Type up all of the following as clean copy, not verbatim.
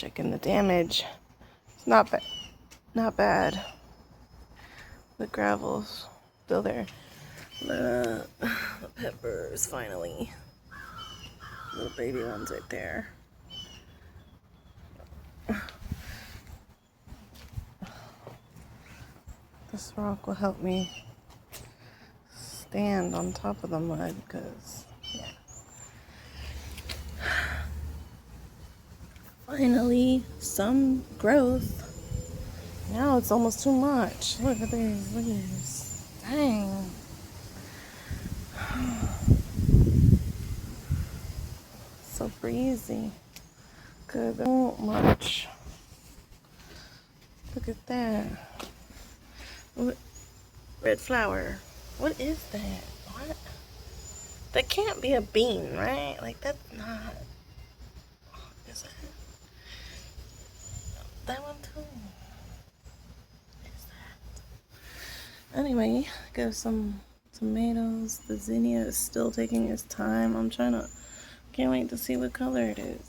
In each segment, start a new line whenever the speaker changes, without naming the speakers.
checking the damage. It's not bad. Not bad. The gravel's still there. The peppers, finally. Little baby ones right there. This rock will help me stand on top of the mud because, yeah. Finally, some growth. Now it's almost too much. Look at these leaves. Dang. So breezy. Good. There won't much. Look at that. What? Red flower. What is that? What? That can't be a bean, right? Like, that's not. Is it? That one too. What is that? Anyway, got some tomatoes. The zinnia is still taking its time. Can't wait to see what color it is.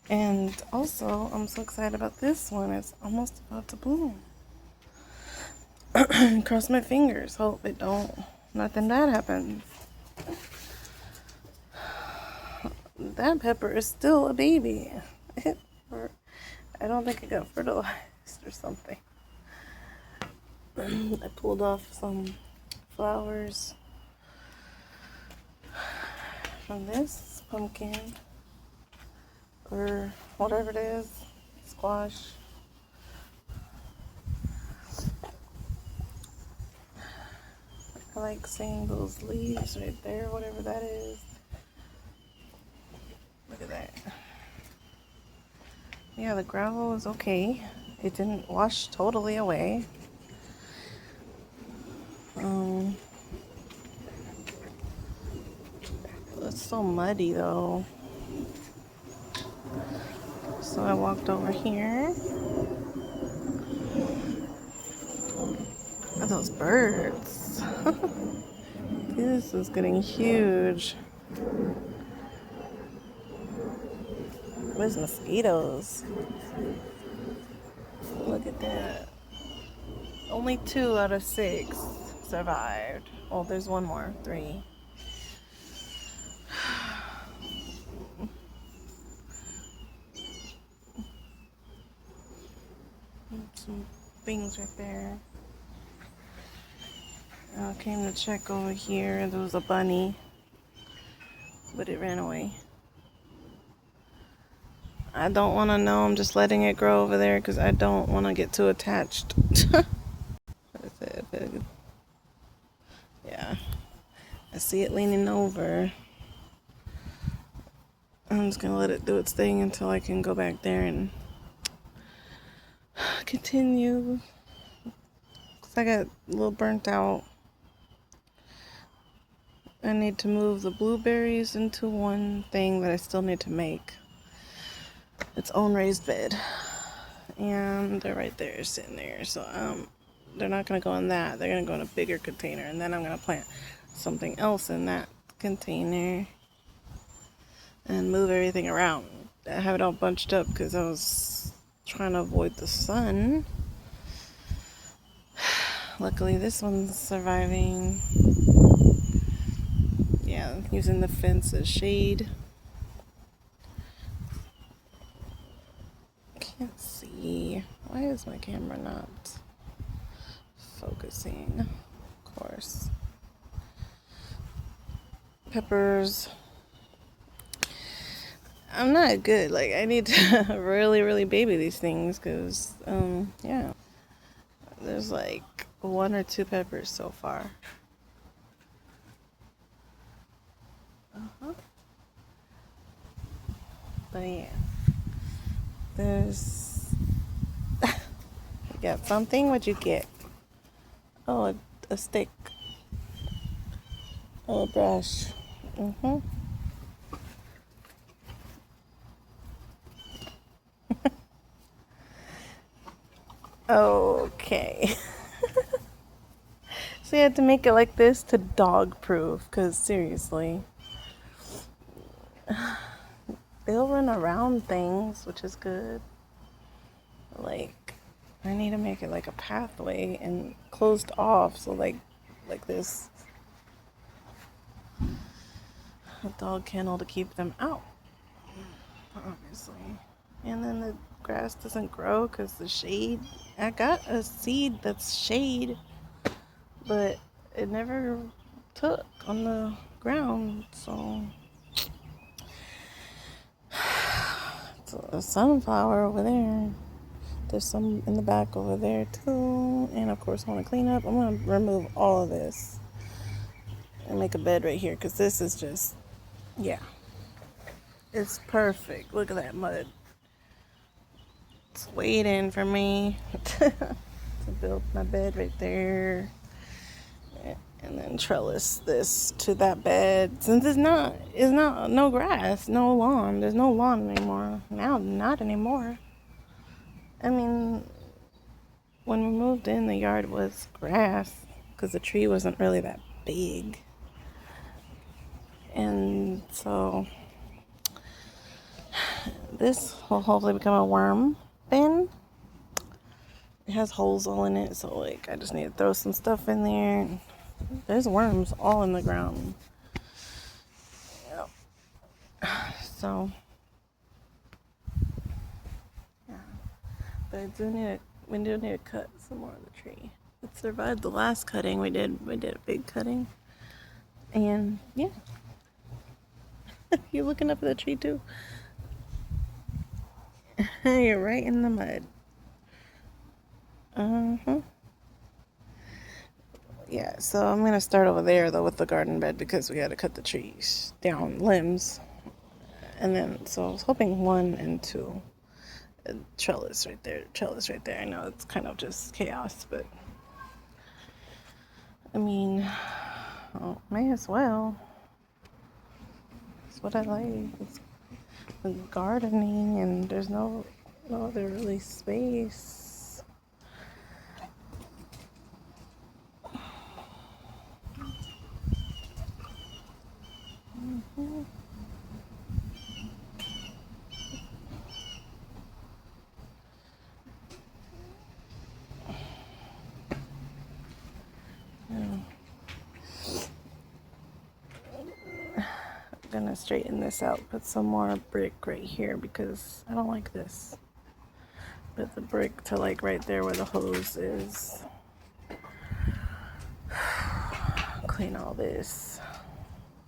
And also, I'm so excited about this one. It's almost about to bloom. Cross my fingers. Hope nothing bad happens. That pepper is still a baby. I don't think it got fertilized or something. I pulled off some flowers from this pumpkin or whatever it is, squash. I like seeing those leaves right there, whatever that is. Look at that. Yeah, the gravel is okay. It didn't wash totally away. It's so muddy though. So I walked over here. Look at those birds. This is getting huge. There's mosquitoes. Look at that. Only 2 out of 6 survived. Oh, there's one more. 3. Some things right there. I came to check over here. There was a bunny, but it ran away. I don't want to know. I'm just letting it grow over there because I don't want to get too attached. What is it? Yeah. I see it leaning over. I'm just going to let it do its thing until I can go back there and continue. Because I got a little burnt out. I need to move the blueberries into one thing that I still need to make its own raised bed. And they're right there, sitting there. So they're not going to go in that. They're going to go in a bigger container. And then I'm going to plant something else in that container and move everything around. I have it all bunched up because I was trying to avoid the sun. Luckily, this one's surviving. Yeah, using the fence as shade. Can't see. Why is my camera not focusing? Of course. Peppers. I'm not good. Like, I need to really, really baby these things because, yeah. There's like 1 or 2 peppers so far. But yeah. There's... You got something? What'd you get? Oh, a stick. Oh, a brush. Okay. So you had to make it like this to dog proof, because seriously. they'll run around things, which is good. Like, I need to make it like a pathway and closed off, so like this a dog kennel to keep them out, obviously. And then the grass doesn't grow because the shade. I got a seed that's shade, but it never took on the ground, so it's a sunflower over there. There's some in the back over there too. And of course I want to clean up. I'm going to remove all of this and make a bed right here because this is just, yeah, it's perfect. Look at that mud. It's waiting for me to build my bed right there. And then trellis this to that bed. Since it's not no grass, no lawn. There's no lawn anymore. Now, not anymore. I mean, when we moved in, the yard was grass because the tree wasn't really that big. And so this will hopefully become a worm bin. It has holes all in it, so like I just need to throw some stuff in there. There's worms all in the ground. Yep. So yeah, but we do need to cut some more of the tree. It survived the last cutting we did. We did a big cutting, and yeah. You're looking up at the tree too. You're right in the mud. Yeah, so I'm gonna start over there though with the garden bed because we gotta cut the trees down limbs, and then so I was hoping 1 and 2. Trellis right there, trellis right there. I know it's kind of just chaos, but I mean, oh, may as well. It's what I like. It's gardening, and there's no other really space. I'm gonna straighten this out, put some more brick right here because I don't like this. Put the brick to like right there where the hose is. Clean all this.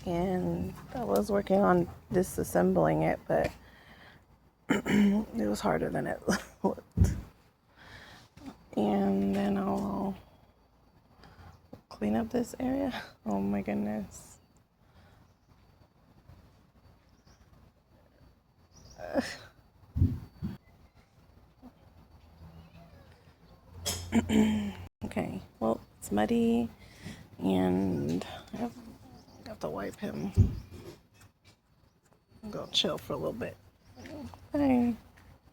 And I was working on disassembling it, but it was harder than it looked. And then I'll clean up this area. Oh my goodness. Okay, well, it's muddy, and I have to wipe him. Go chill for a little bit. Bye.